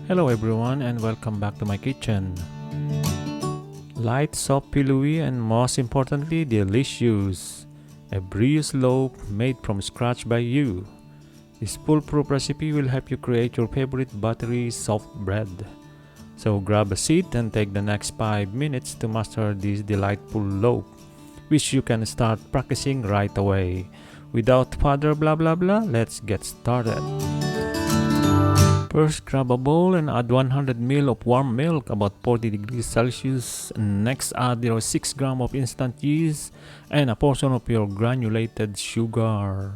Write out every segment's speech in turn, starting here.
Hello everyone and welcome back to my kitchen. Light, soft, pillowy, and most importantly, delicious. A brioche loaf made from scratch by you. This foolproof recipe will help you create your favorite buttery soft bread. So grab a seat and take the next 5 minutes to master this delightful loaf, which you can start practicing right away. Without further blah blah blah, let's get started. First, grab a bowl and add 100 ml of warm milk, about 40 degrees Celsius. Next, add your 6 grams of instant yeast and a portion of your granulated sugar.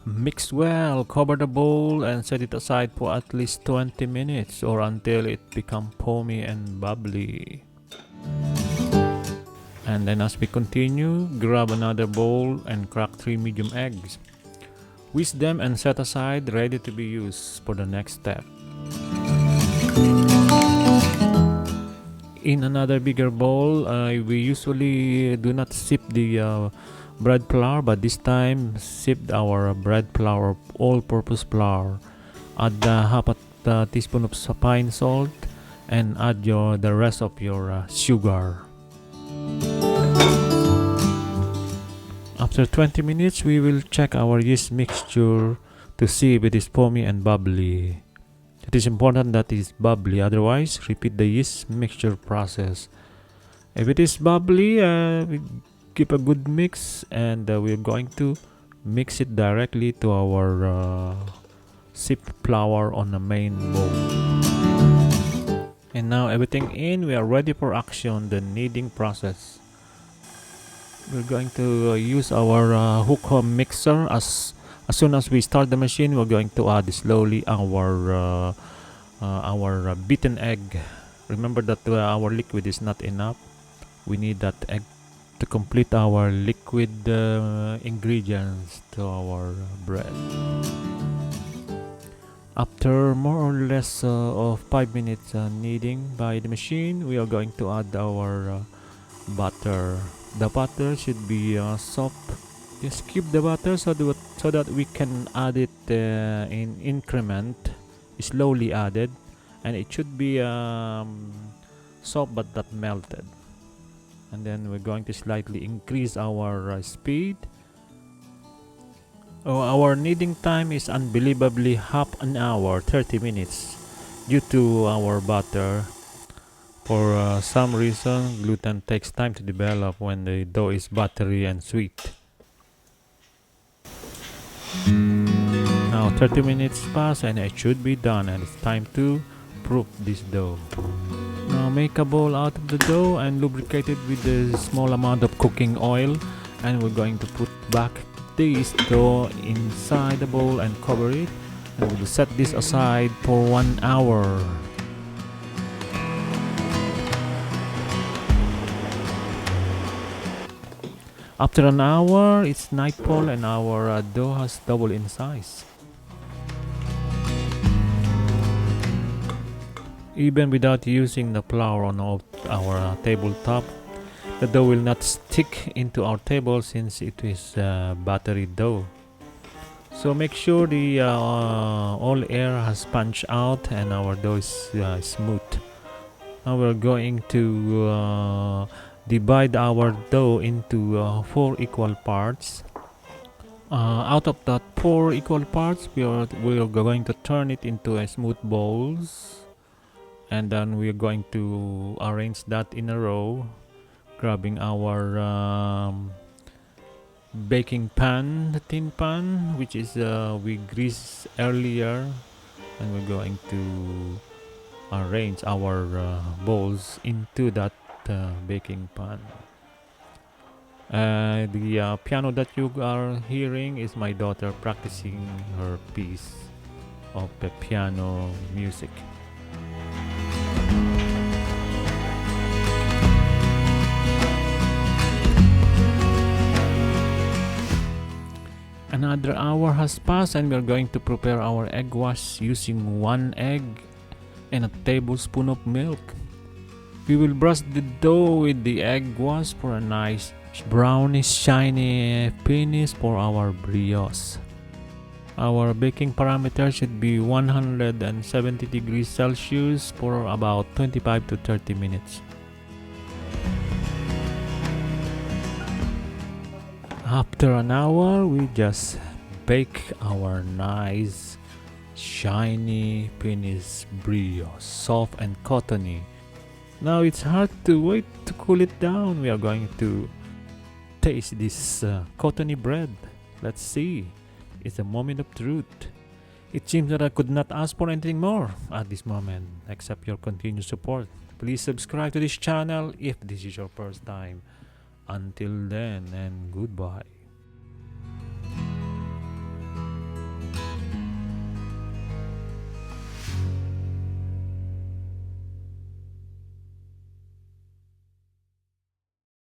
Mix well, cover the bowl and set it aside for at least 20 minutes or until it becomes foamy and bubbly. And then as we continue, grab another bowl and crack 3 medium eggs. Whisk them and set aside, ready to be used for the next step. In another bigger bowl, we usually do not sip the bread flour, but this time sip our bread flour, all-purpose flour. Add half a teaspoon of fine salt and add the rest of your sugar. After 20 minutes, we will check our yeast mixture to see if it is foamy and bubbly. It is important that it is bubbly, otherwise repeat the yeast mixture process. If it is bubbly, we give a good mix and we're going to mix it directly to our sip flour on the main bowl. And now everything in, we are ready for action, the kneading process. We're going to use our hook mixer. As soon as we start the machine, we're going to add slowly our beaten egg. Remember that our liquid is not enough. We need that egg to complete our liquid ingredients to our bread. After more or less of 5 minutes kneading by the machine, we are going to add our butter. The butter should be soft. Just keep the butter so that we can add it in increment, slowly added, and it should be soft but not melted. And then we're going to slightly increase our speed. Our kneading time is unbelievably half an hour, 30 minutes, due to our butter. For some reason, gluten takes time to develop when the dough is buttery and sweet. Now 30 minutes pass and it should be done, and it's time to proof this dough. Now make a bowl out of the dough and lubricate it with a small amount of cooking oil, and we're going to put back this dough inside the bowl and cover it, and we'll set this aside for 1 hour. After an hour, it's nightfall and our dough has doubled in size. Even without using the flour on our tabletop, the dough will not stick into our table since it is buttery dough. So make sure the all air has punched out and our dough is smooth. Now we're going to divide our dough into 4 equal parts. Out of that 4 equal parts, we are going to turn it into a smooth balls, and then we are going to arrange that in a row, grabbing our baking pan, the tin pan, which is we greased earlier, and we're going to arrange our balls into that baking pan. The piano that you are hearing is my daughter practicing her piece of the piano music. Another hour has passed and we are going to prepare our egg wash using 1 egg and a tablespoon of milk. We will brush the dough with the egg wash for a nice brownish shiny finish for our brioche. Our baking parameter should be 170 degrees Celsius for about 25 to 30 minutes. After an hour, we just bake our nice, shiny Finnish brie, soft and cottony. Now it's hard to wait to cool it down. We are going to taste this cottony bread. Let's see. It's a moment of truth. It seems that I could not ask for anything more at this moment except your continued support. Please subscribe to this channel if this is your first time. Until then, and goodbye.